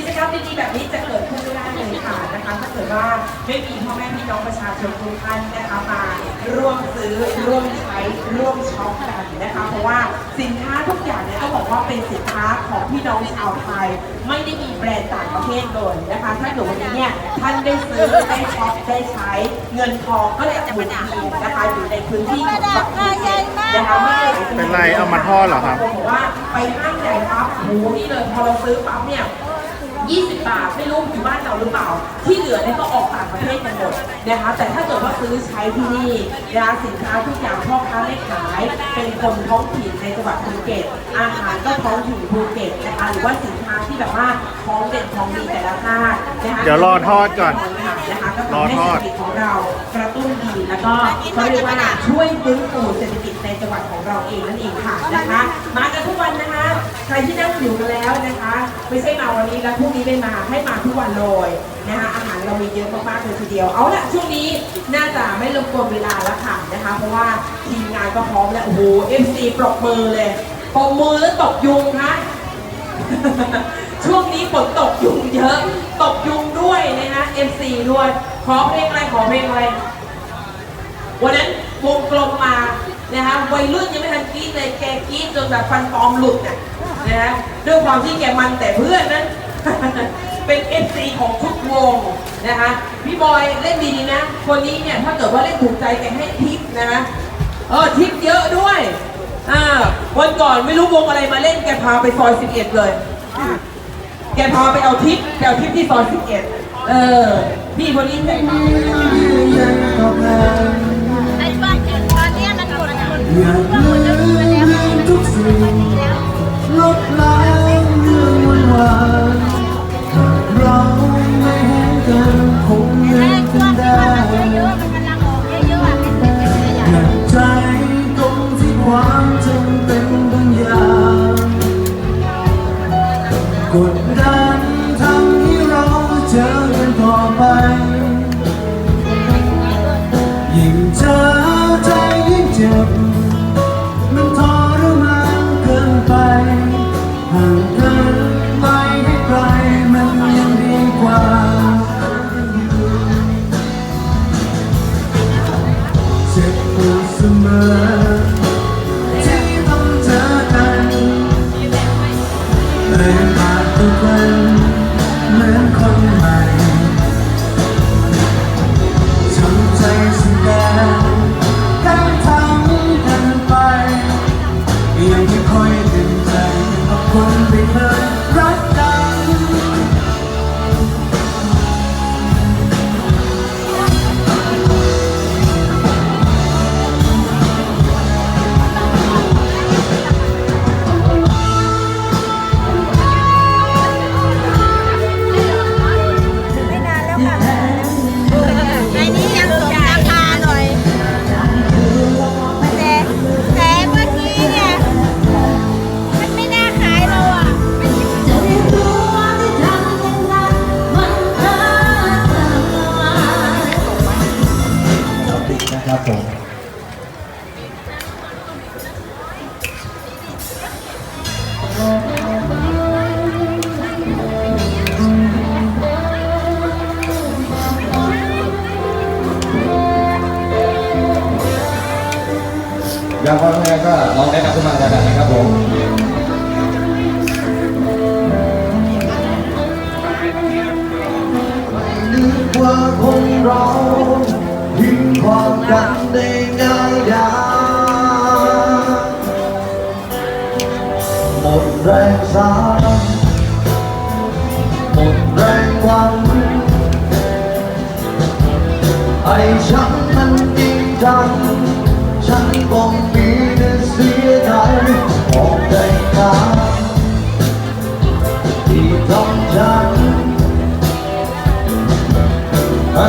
กิจกรรมดีๆแบบนี้จะเกิดขึ้นไม่ได้เลยค่ะนะคะถ้าเกิดว่าไม่มีพ่อแม่พี่น้องประชาชนทุกท่านนะคะมาร่วมซื้อร่วมใช้ร่วมช็อปกันนะคะเพราะว่าสินค้าทุกอย่างเนี่ยต้องบอกว่าเป็นสินค้าของพี่น้องชาวไทยไม่ได้มีแบรนด์ต่างประเทศเลยนะคะถ้าเกิดวันนี้เนี่ยท่านได้ซื้อได้ช็อปได้ใช้เงินทองก็จะหมุนเวียนนะคะอยู่ในพื้นที่ของประเทศนะคะไม่ได้ เป็นไรเอามาทอดเหรอครับบอกว่าไปห้างใหญ่ปั๊บโหนี่เลยพอเราซื้อปั๊บเนี่ย20 บาทไม่รู้อยู่บ้านเราหรือเปล่าที่เหลือเนี่ยก็ออกต่างประเทศกันหมดนะคะแต่ถ้าเกิดว่าซื้อใช้ที่นี่นะคะสินค้าทุกอย่างพ่อค้าแม่ขายเป็นคนท้องถิ่นในจังหวัดภูเก็ตอาหารก็ท้องถิ่นภูเก็ตนะคะหรือว่าสินค้าที่แบบว่าของเด่นของดีแต่ละภาคนะคะเดี๋ยวรอทอดก่อน นะคะก็ทำให้เศรษฐกิจของเรากระตุ้นดีแล้วก็เขาเรียกว่าช่วยฟื้นฟูเศรษฐกิจในจังหวัดของเราเองนั่นเองค่ะนะคะมากันทุกวันนะคะใครที่นั่งอยู่กันแล้วนะคะไม่ใช่มาวันนี้แล้วพรุ่งนี้ไม่มาให้มาทุกวันเลยนะคะอาหารเรามีเยอะมากๆเลยทีเดียวเอาละช่วงนี้น่าจะไม่รบกวนเวลาแล้วค่ะนะคะเพราะว่าทีมงานก็พร้อมแล้วโอ้โห FC ปรบมือเลยปรบมือแล้วตบยุงคะ ช่วงนี้ฝนตกยุงเยอะตกยุงด้วยนะคะ MC ด้วยขอเพลงอะไรขอเพลงอะไรวันนั้นวงกลมมานะคะวัยรุ่นยังไม่ทันกรี๊ดเลยแกกรี๊ดจนแบบฟันปลอมหลุดน่ะนะด้วยความที่แกมันแต่เพื่อนนั้น เป็น FC ของทุกวงนะคะพี่บอยเล่นดีๆนะคนนี้เนี่ยถ้าเกิดว่าเล่นถูกใจแกให้ทิปนะทิปเยอะด้วยวันก่อนไม่รู้วงอะไรมาเล่นแกพาไปซอย11เลยแกพาไปเอาทิปที่ซอย11พี่คนนี้ใช่ไหมไอ้บ้านตอนนี้มันหมดแล้วทุกสิ่งลบล้างเรื่องหวานหากเราไม่เห็นกันคงยังกันได้อยากใจตรงที่ความจำเป็นบางอย่างกดดันทำให้เราเจอกันต่อไปยิ่งเจอใจยิ่งเจ็บมันทรมานเกินไปห่างกันไปให้ไกลมันยังดีกว่าเจ็บปวดเสมอที่ต้องเจอกันเลยมาทุกวันเหมือนคนใหม่ทำใจสัญญาการทำกันไปยังไม่ค่อยเต็มใจกับคนที่เคยรักกันไม่นานแล้วค่ะในนี้ยังสมราคาหน่อยแต่เมื่อกี้เนี่ยมันไม่น่าขายเราอ่ะจะได้รู้ว่าที่ทำอย่างนั้นมันเกินไปนะครับผมอยากฟังเพลงก็ลองแนะนำขึ้นมาได้นะครับผมนึกว่าคนเราทิ้งความกันได้ง่ายดายหมดแรงสานหมดแรงหวังไอ้ฉันมันจริงจังฉันคงมีแต่เสียใจออกใจขาดที่ทำฉันให้